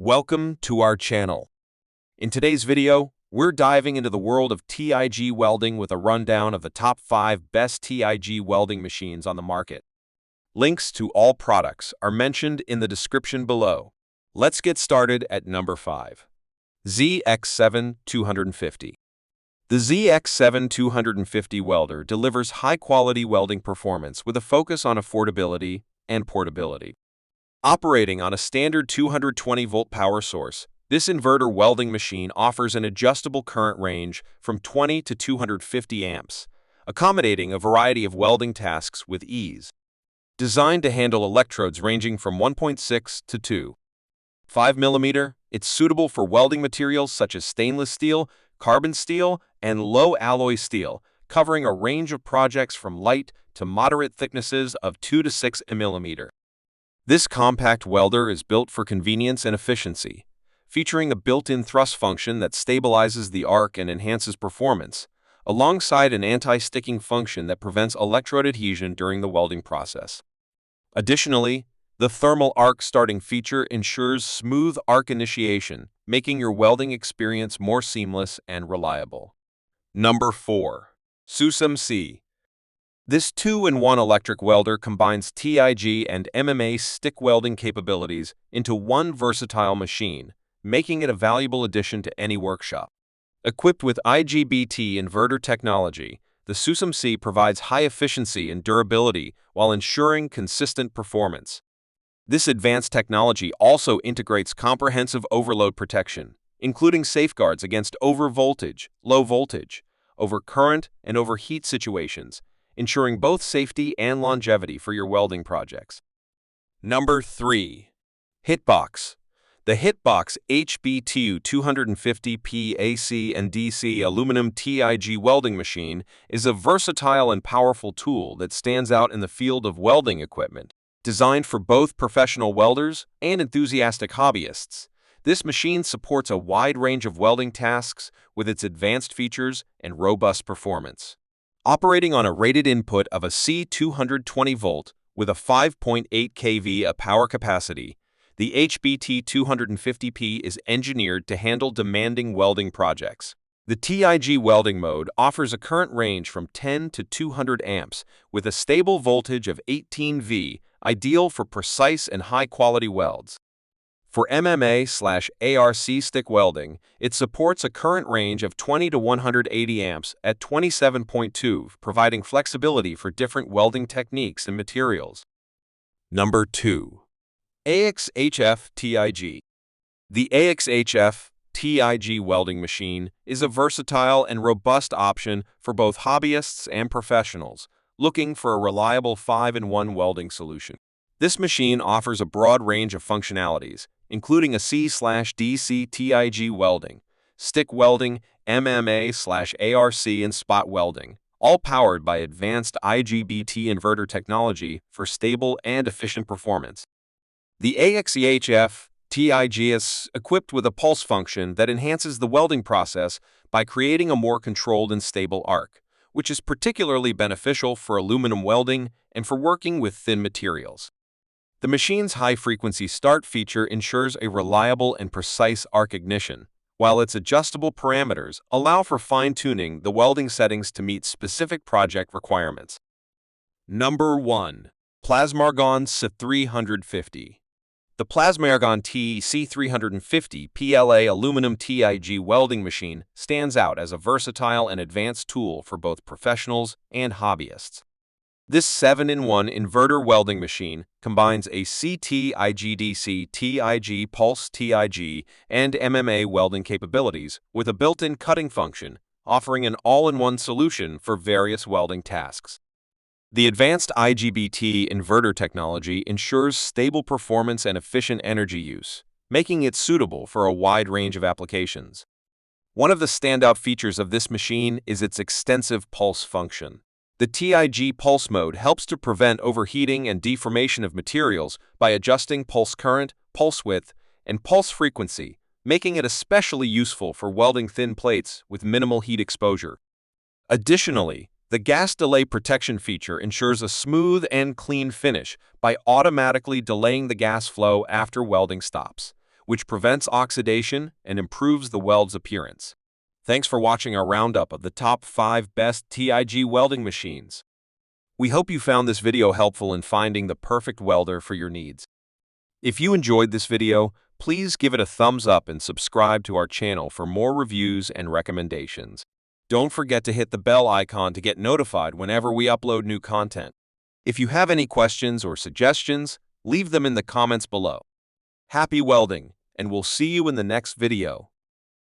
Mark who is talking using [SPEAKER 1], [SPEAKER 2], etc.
[SPEAKER 1] Welcome to our channel. In today's video, we're diving into the world of TIG welding with a rundown of the top 5 best TIG welding machines on the market. Links to all products are mentioned in the description below. Let's get started at number 5. ZX7-250. The ZX7-250 welder delivers high-quality welding performance with a focus on affordability and portability. Operating on a standard 220-volt power source, this inverter welding machine offers an adjustable current range from 20 to 250 amps, accommodating a variety of welding tasks with ease. Designed to handle electrodes ranging from 1.6 to 2.5 mm, it's suitable for welding materials such as stainless steel, carbon steel, and low-alloy steel, covering a range of projects from light to moderate thicknesses of 2 to 6 mm. This compact welder is built for convenience and efficiency, featuring a built-in thrust function that stabilizes the arc and enhances performance, alongside an anti-sticking function that prevents electrode adhesion during the welding process. Additionally, the thermal arc starting feature ensures smooth arc initiation, making your welding experience more seamless and reliable. Number 4. SUSUMC. This 2-in-1 electric welder combines TIG and MMA stick welding capabilities into one versatile machine, making it a valuable addition to any workshop. Equipped with IGBT inverter technology, the SUSUMC provides high efficiency and durability while ensuring consistent performance. This advanced technology also integrates comprehensive overload protection, including safeguards against overvoltage, low voltage, overcurrent, and overheat situations, ensuring both safety and longevity for your welding projects. Number 3. HITBOX. The HITBOX HBTU 250P AC and DC aluminum TIG welding machine is a versatile and powerful tool that stands out in the field of welding equipment. Designed for both professional welders and enthusiastic hobbyists, this machine supports a wide range of welding tasks with its advanced features and robust performance. Operating on a rated input of a C220 volt with a 5.8 kV power capacity, the HBT 250P is engineered to handle demanding welding projects. The TIG welding mode offers a current range from 10 to 200 amps with a stable voltage of 18 V, ideal for precise and high-quality welds. For MMA/ARC stick welding, it supports a current range of 20 to 180 amps at 27.2, providing flexibility for different welding techniques and materials. Number 2. AXHFT TIG. The AXHFT TIG welding machine is a versatile and robust option for both hobbyists and professionals looking for a reliable 5-in-1 welding solution. This machine offers a broad range of functionalities, including a C/DC TIG welding, stick welding, MMA/ARC, and spot welding, all powered by advanced IGBT inverter technology for stable and efficient performance. The AXHFT TIG is equipped with a pulse function that enhances the welding process by creating a more controlled and stable arc, which is particularly beneficial for aluminum welding and for working with thin materials. The machine's high-frequency start feature ensures a reliable and precise arc ignition, while its adjustable parameters allow for fine-tuning the welding settings to meet specific project requirements. Number 1. Plasmargon C350. The Plasmargon C350 PLA aluminum TIG welding machine stands out as a versatile and advanced tool for both professionals and hobbyists. This 7-in-1 inverter welding machine combines a CT IGDC TIG Pulse TIG and MMA welding capabilities with a built-in cutting function, offering an all-in-one solution for various welding tasks. The advanced IGBT inverter technology ensures stable performance and efficient energy use, making it suitable for a wide range of applications. One of the standout features of this machine is its extensive pulse function. The TIG pulse mode helps to prevent overheating and deformation of materials by adjusting pulse current, pulse width, and pulse frequency, making it especially useful for welding thin plates with minimal heat exposure. Additionally, the gas delay protection feature ensures a smooth and clean finish by automatically delaying the gas flow after welding stops, which prevents oxidation and improves the weld's appearance. Thanks for watching our roundup of the top 5 best TIG welding machines. We hope you found this video helpful in finding the perfect welder for your needs. If you enjoyed this video, please give it a thumbs up and subscribe to our channel for more reviews and recommendations. Don't forget to hit the bell icon to get notified whenever we upload new content. If you have any questions or suggestions, leave them in the comments below. Happy welding, and we'll see you in the next video.